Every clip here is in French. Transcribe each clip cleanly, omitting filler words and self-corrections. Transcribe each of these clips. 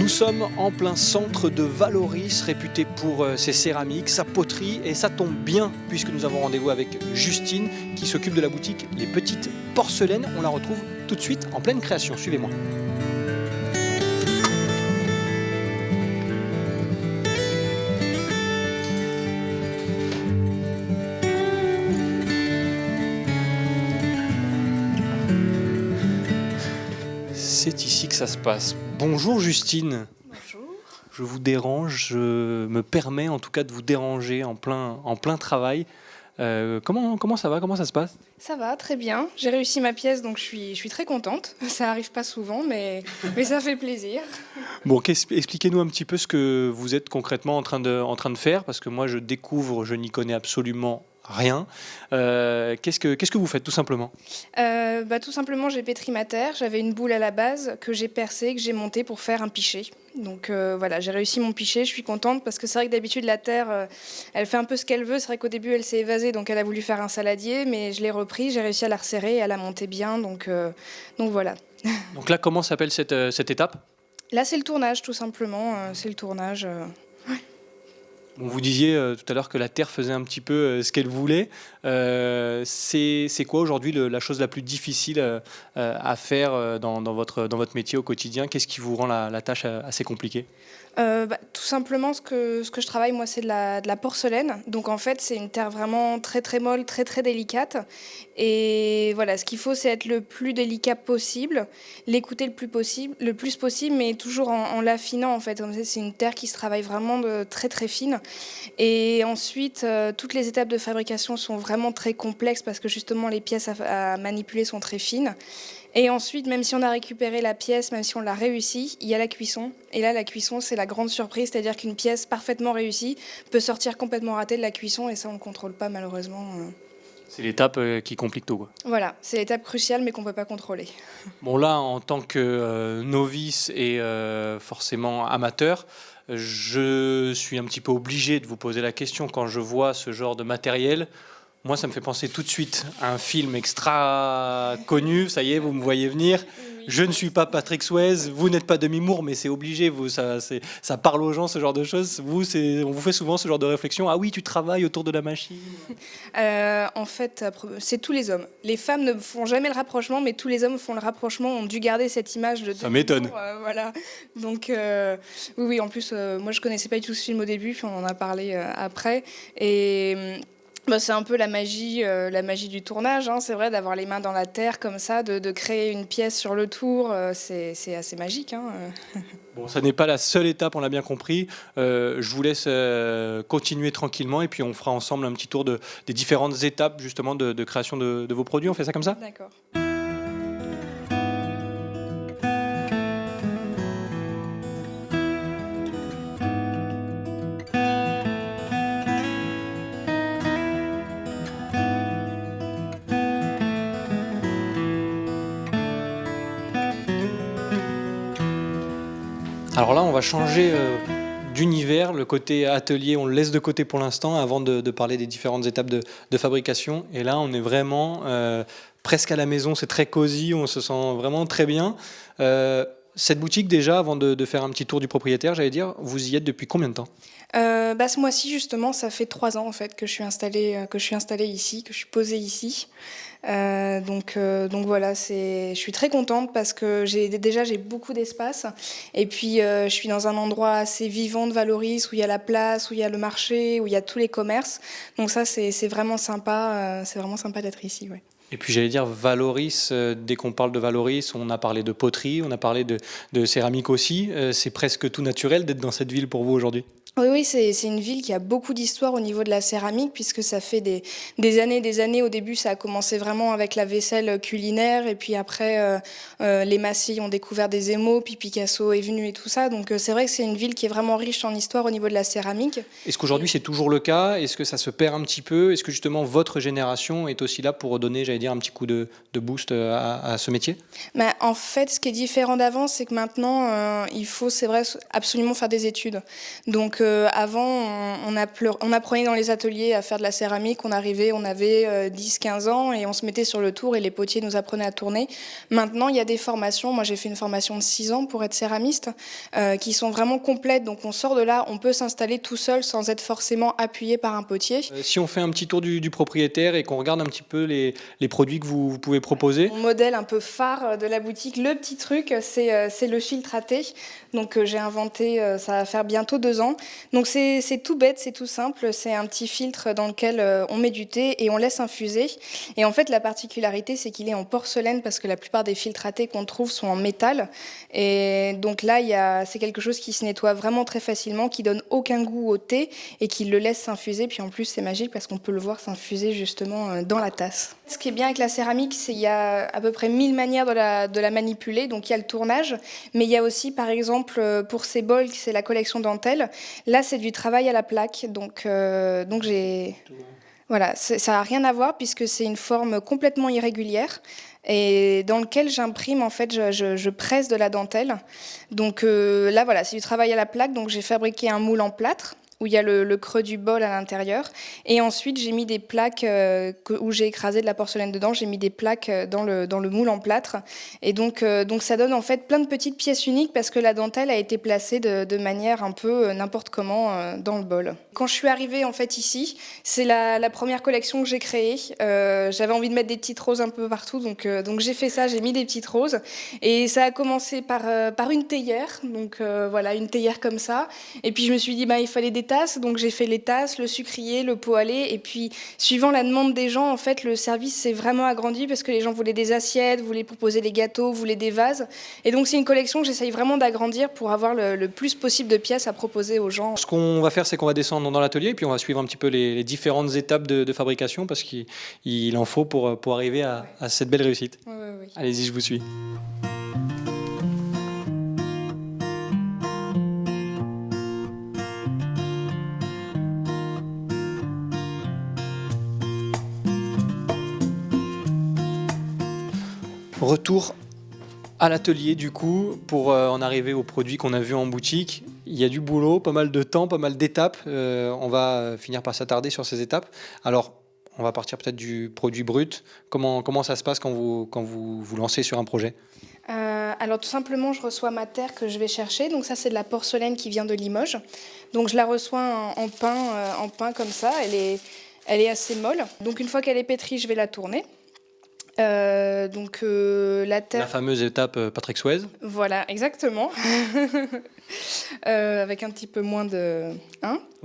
Nous sommes en plein centre de Vallauris, réputé pour ses céramiques, sa poterie, et ça tombe bien puisque nous avons rendez-vous avec Justine qui s'occupe de la boutique Les Petites Porcelaines. On la retrouve tout de suite en pleine création. Suivez-moi. C'est ici que ça se passe. Bonjour Justine. Bonjour. Je vous dérange, je me permets en tout cas de vous déranger en plein travail. Comment ça va? Comment ça se passe? Ça va, très bien. J'ai réussi ma pièce, donc je suis très contente. Ça arrive pas souvent, mais ça fait plaisir. Bon, expliquez-nous un petit peu ce que vous êtes concrètement en train de faire, parce que moi je découvre, je n'y connais absolument rien. Qu'est-ce que vous faites tout simplement? Tout simplement, j'ai pétri ma terre. J'avais une boule à la base que j'ai percée, que j'ai montée pour faire un pichet. Donc voilà, j'ai réussi mon pichet. Je suis contente parce que c'est vrai que d'habitude la terre, elle fait un peu ce qu'elle veut. C'est vrai qu'au début elle s'est évasée, donc elle a voulu faire un saladier, mais je l'ai repris. J'ai réussi à la resserrer et à la monter bien. Donc voilà. Donc là, comment s'appelle cette étape? Là, c'est le tournage, tout simplement. C'est le tournage. Bon, vous disiez tout à l'heure que la terre faisait un petit peu ce qu'elle voulait. C'est quoi aujourd'hui la chose la plus difficile à faire dans votre métier au quotidien? Qu'est-ce qui vous rend la tâche assez compliquée? Tout simplement, ce que je travaille, moi, c'est de la porcelaine. Donc, en fait, c'est une terre vraiment très, très molle, très, très délicate. Et voilà, ce qu'il faut, c'est être le plus délicat possible, l'écouter le plus possible, mais toujours en l'affinant, en fait. Comme ça, c'est une terre qui se travaille vraiment de très, très fine. Et ensuite, toutes les étapes de fabrication sont vraiment très complexes parce que, justement, les pièces à manipuler sont très fines. Et ensuite, même si on a récupéré la pièce, même si on l'a réussi, il y a la cuisson. Et là, la cuisson, c'est la grande surprise, c'est-à-dire qu'une pièce parfaitement réussie peut sortir complètement ratée de la cuisson, et ça, on ne le contrôle pas, malheureusement. C'est l'étape qui complique tout, quoi. Voilà, c'est l'étape cruciale, mais qu'on ne peut pas contrôler. Bon, là, en tant que novice et forcément amateur, je suis un petit peu obligé de vous poser la question quand je vois ce genre de matériel. Moi, ça me fait penser tout de suite à un film extra connu. Ça y est, vous me voyez venir. Je ne suis pas Patrick Swayze, vous n'êtes pas Demi Moore, mais c'est obligé. Ça parle aux gens, ce genre de choses. On vous fait souvent ce genre de réflexion. Ah oui, tu travailles autour de la machine. En fait, c'est tous les hommes. Les femmes ne font jamais le rapprochement, mais tous les hommes font le rapprochement, ont dû garder cette image de... Ça m'étonne. Voilà. Donc, oui, en plus, moi, je connaissais pas du tout ce film au début, puis on en a parlé après. Et... c'est un peu la magie du tournage, hein, c'est vrai, d'avoir les mains dans la terre comme ça, de créer une pièce sur le tour, c'est assez magique. Hein. Bon, ça n'est pas la seule étape, on l'a bien compris. Je vous laisse continuer tranquillement et puis on fera ensemble un petit tour des différentes étapes justement de création de vos produits. On fait ça comme ça? D'accord. Alors là, on va changer d'univers. Le côté atelier, on le laisse de côté pour l'instant avant de parler des différentes étapes de fabrication. Et là, on est vraiment presque à la maison. C'est très cosy, on se sent vraiment très bien. Cette boutique, déjà, avant de faire un petit tour du propriétaire, j'allais dire, vous y êtes depuis combien de temps? Ce mois-ci, justement, ça fait 3 ans en fait que je suis installée ici, que je suis posée ici. Donc voilà, je suis très contente parce que j'ai beaucoup d'espace, et puis je suis dans un endroit assez vivant de Vallauris où il y a la place, où il y a le marché, où il y a tous les commerces. Donc ça, c'est vraiment sympa. C'est vraiment sympa d'être ici. Ouais. Et puis j'allais dire Vallauris, dès qu'on parle de Vallauris, on a parlé de poterie, on a parlé de céramique aussi. C'est presque tout naturel d'être dans cette ville pour vous aujourd'hui? Oui, c'est une ville qui a beaucoup d'histoire au niveau de la céramique, puisque ça fait des années. Au début, ça a commencé vraiment avec la vaisselle culinaire, et puis après, les Massy ont découvert des émaux, puis Picasso est venu et tout ça. Donc c'est vrai que c'est une ville qui est vraiment riche en histoire au niveau de la céramique. Est-ce qu'aujourd'hui c'est toujours le cas? Est-ce que ça se perd un petit peu? Est-ce que justement votre génération est aussi là pour donner, j'allais dire, un petit coup de boost à ce métier? En fait, ce qui est différent d'avant, c'est que maintenant, il faut, c'est vrai, absolument faire des études. Donc avant, on apprenait dans les ateliers à faire de la céramique. On arrivait, on avait 10-15 ans et on se mettait sur le tour et les potiers nous apprenaient à tourner. Maintenant, il y a des formations. Moi, j'ai fait une formation de 6 ans pour être céramiste qui sont vraiment complètes. Donc, on sort de là, on peut s'installer tout seul sans être forcément appuyé par un potier. Si on fait un petit tour du propriétaire et qu'on regarde un petit peu les produits que vous pouvez proposer. Mon modèle un peu phare de la boutique, le petit truc, c'est le filtre à thé. Donc j'ai inventé, ça va faire bientôt 2 ans. Donc c'est tout bête, c'est tout simple. C'est un petit filtre dans lequel on met du thé et on laisse infuser. Et en fait, la particularité, c'est qu'il est en porcelaine parce que la plupart des filtres à thé qu'on trouve sont en métal. Et donc là, c'est quelque chose qui se nettoie vraiment très facilement, qui donne aucun goût au thé et qui le laisse s'infuser. Puis en plus, c'est magique parce qu'on peut le voir s'infuser justement dans la tasse. Ce qui est bien avec la céramique, c'est qu'il y a à peu près 1000 manières de la manipuler. Donc il y a le tournage, mais il y a aussi, par exemple, pour ces bols, c'est la collection dentelle. Là, c'est du travail à la plaque. Donc j'ai... Voilà, ça n'a rien à voir puisque c'est une forme complètement irrégulière et dans lequel j'imprime, en fait, je presse de la dentelle. Donc là, voilà, c'est du travail à la plaque. Donc j'ai fabriqué un moule en plâtre où il y a le creux du bol à l'intérieur. Et ensuite, j'ai mis des plaques où j'ai écrasé de la porcelaine dedans. J'ai mis des plaques dans le moule en plâtre. Et donc ça donne en fait plein de petites pièces uniques parce que la dentelle a été placée de manière un peu n'importe comment dans le bol. Quand je suis arrivée en fait ici, c'est la première collection que j'ai créée. J'avais envie de mettre des petites roses un peu partout, donc j'ai fait ça, j'ai mis des petites roses. Et ça a commencé par une théière, donc voilà, une théière comme ça. Et puis je me suis dit, il fallait des tasses, donc j'ai fait les tasses, le sucrier, le pot à lait. Et puis, suivant la demande des gens, en fait, le service s'est vraiment agrandi parce que les gens voulaient des assiettes, voulaient proposer des gâteaux, voulaient des vases. Et donc c'est une collection que j'essaye vraiment d'agrandir pour avoir le plus possible de pièces à proposer aux gens. Ce qu'on va faire, c'est qu'on va descendre dans l'atelier et puis on va suivre un petit peu les différentes étapes de fabrication parce qu'il en faut pour arriver à cette belle réussite. Oui. Allez-y, je vous suis. Retour à l'atelier du coup pour en arriver aux produits qu'on a vus en boutique. Il y a du boulot, pas mal de temps, pas mal d'étapes. On va finir par s'attarder sur ces étapes. Alors, on va partir peut-être du produit brut. Comment ça se passe quand vous lancez sur un projet ? Alors tout simplement, je reçois ma terre que je vais chercher. Donc ça, c'est de la porcelaine qui vient de Limoges. Donc je la reçois en pain comme ça. Elle est assez molle. Donc une fois qu'elle est pétrie, je vais la tourner. La terre... La fameuse étape Patrick Swayze. Voilà, exactement. Avec un petit peu moins de...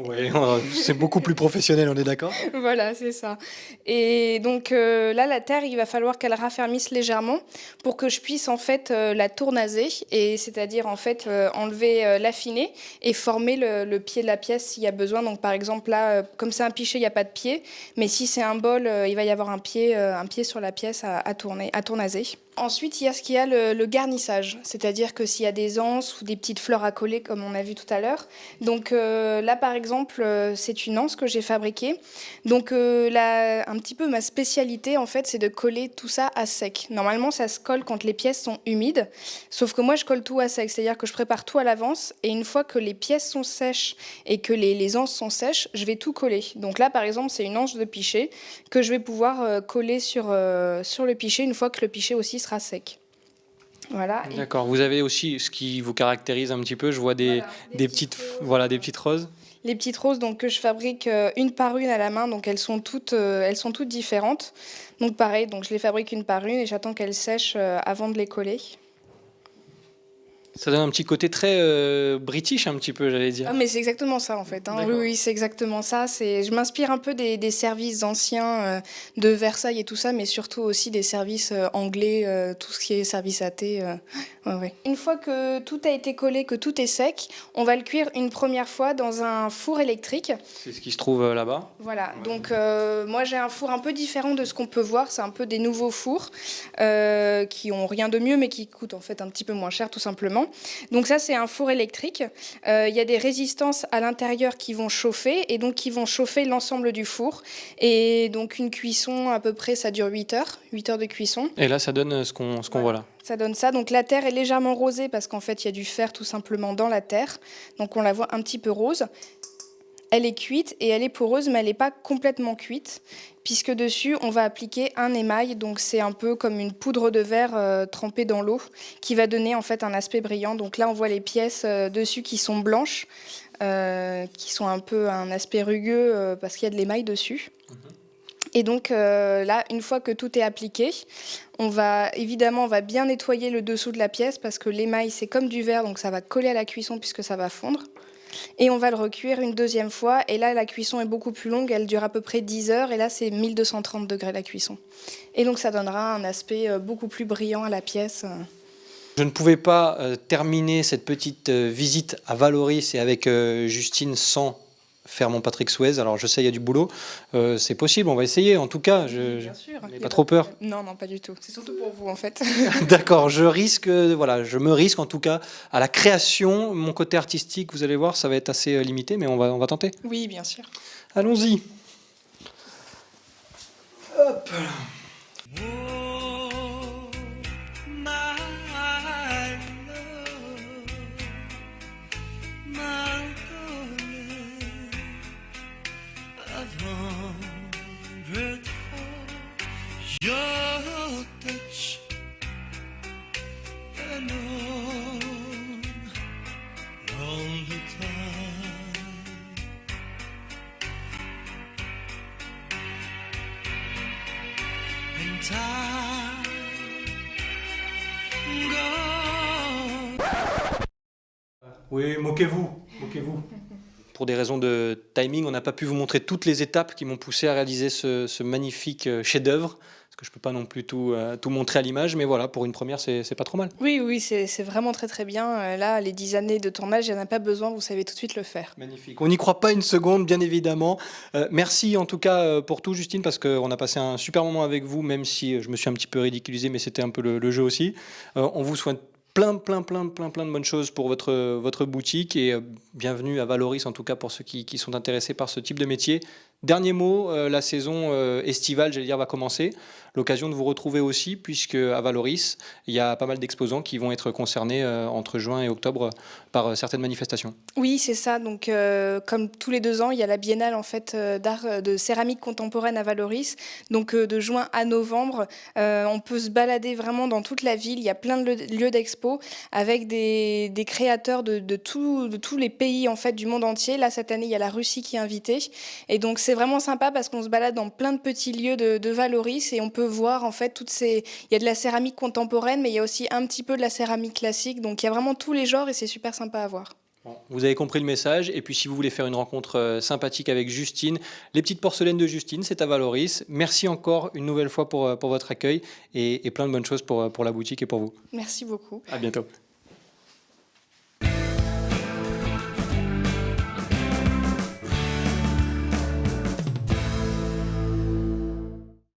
Oui, c'est beaucoup plus professionnel, on est d'accord ? Voilà, c'est ça. Et donc là, la terre, il va falloir qu'elle raffermisse légèrement pour que je puisse en fait la tournaser, et c'est-à-dire en fait enlever, l'affiner et former le pied de la pièce s'il y a besoin. Donc par exemple là, comme c'est un pichet, il n'y a pas de pied, mais si c'est un bol, il va y avoir un pied sur la pièce à tournaser. Ensuite, il y a ce qu'il y a le garnissage, c'est-à-dire que s'il y a des anses ou des petites fleurs à coller, comme on a vu tout à l'heure. Donc là, par exemple, c'est une anse que j'ai fabriquée. Donc là, un petit peu ma spécialité, en fait, c'est de coller tout ça à sec. Normalement, ça se colle quand les pièces sont humides, sauf que moi, je colle tout à sec, c'est-à-dire que je prépare tout à l'avance, et une fois que les pièces sont sèches et que les anses sont sèches, je vais tout coller. Donc là, par exemple, c'est une anse de pichet que je vais pouvoir coller sur le pichet une fois que le pichet aussi sera sec. Voilà. D'accord. Vous avez aussi ce qui vous caractérise un petit peu. Je vois des petites roses. Les petites roses donc, que je fabrique une par une à la main, donc elles sont toutes différentes. Donc pareil, donc je les fabrique une par une et j'attends qu'elles sèchent avant de les coller. Ça donne un petit côté très british, un petit peu, j'allais dire. Ah, mais c'est exactement ça, en fait. Oui, c'est exactement ça. Je m'inspire un peu des services anciens de Versailles et tout ça, mais surtout aussi des services anglais, tout ce qui est service à thé. Ouais. Une fois que tout a été collé, que tout est sec, on va le cuire une première fois dans un four électrique. C'est ce qui se trouve là-bas. Voilà, donc moi j'ai un four un peu différent de ce qu'on peut voir. C'est un peu des nouveaux fours qui ont rien de mieux, mais qui coûtent en fait un petit peu moins cher, tout simplement. simplement. Donc ça, c'est un four électrique. Il y a des résistances à l'intérieur qui vont chauffer et donc qui vont chauffer l'ensemble du four. Et donc une cuisson, à peu près, ça dure 8 heures de cuisson. Et là, ça donne ce qu'on voit là. Ça donne ça. Donc la terre est légèrement rosée parce qu'en fait, il y a du fer tout simplement dans la terre. Donc on la voit un petit peu rose. Elle est cuite et elle est poreuse, mais elle n'est pas complètement cuite, puisque dessus, on va appliquer un émail. Donc c'est un peu comme une poudre de verre trempée dans l'eau, qui va donner en fait un aspect brillant. Donc là, on voit les pièces dessus qui sont blanches, qui sont un peu un aspect rugueux parce qu'il y a de l'émail dessus. Et donc là, une fois que tout est appliqué, on va bien nettoyer le dessous de la pièce parce que l'émail, c'est comme du verre, donc ça va coller à la cuisson puisque ça va fondre. Et on va le recuire une deuxième fois. Et là, la cuisson est beaucoup plus longue. Elle dure à peu près 10 heures. Et là, c'est 1230 degrés la cuisson. Et donc, ça donnera un aspect beaucoup plus brillant à la pièce. Je ne pouvais pas terminer cette petite visite à Valoris et avec Justine sans faire mon Patrick Swayze. Alors je sais, il y a du boulot. C'est possible, on va essayer. En tout cas, Bien sûr. n'ai pas trop peur. Non, pas du tout. C'est surtout pour vous, en fait. D'accord, je me risque en tout cas à la création. Mon côté artistique, vous allez voir, ça va être assez limité, mais on va tenter. Oui, bien sûr. Allons-y. Hop. Your touch alone, all the time. And time goes. Oui, moquez-vous. Pour des raisons de timing, on n'a pas pu vous montrer toutes les étapes qui m'ont poussé à réaliser ce magnifique chef-d'œuvre. Parce que je ne peux pas non plus tout montrer à l'image, mais voilà, pour une première, c'est pas trop mal. Oui, c'est vraiment très très bien. Là, les 10 années de tournage, il n'y en a pas besoin, vous savez tout de suite le faire. Magnifique. On n'y croit pas une seconde, bien évidemment. Merci en tout cas pour tout, Justine, parce qu'on a passé un super moment avec vous, même si je me suis un petit peu ridiculisé, mais c'était un peu le jeu aussi. On vous souhaite plein de bonnes choses pour votre boutique et bienvenue à Valoris, en tout cas pour ceux qui sont intéressés par ce type de métier. Dernier mot, la saison estivale, j'allais dire, va commencer. L'occasion de vous retrouver aussi, puisque à Valoris, il y a pas mal d'exposants qui vont être concernés entre juin et octobre par certaines manifestations. Oui, c'est ça. Donc, comme tous les 2 ans, il y a la biennale en fait d'art de céramique contemporaine à Valoris. Donc, de juin à novembre, on peut se balader vraiment dans toute la ville. Il y a plein de lieux d'expo avec des créateurs de tous les pays en fait du monde entier. Là, cette année, il y a la Russie qui est invitée. Et donc, c'est vraiment sympa parce qu'on se balade dans plein de petits lieux de Valoris et on peut voir en fait il y a de la céramique contemporaine, mais il y a aussi un petit peu de la céramique classique. Donc, il y a vraiment tous les genres et c'est super sympa à voir. Bon, vous avez compris le message. Et puis, si vous voulez faire une rencontre sympathique avec Justine, les petites porcelaines de Justine, c'est à Valoris. Merci encore une nouvelle fois pour votre accueil et plein de bonnes choses pour la boutique et pour vous. Merci beaucoup. À bientôt.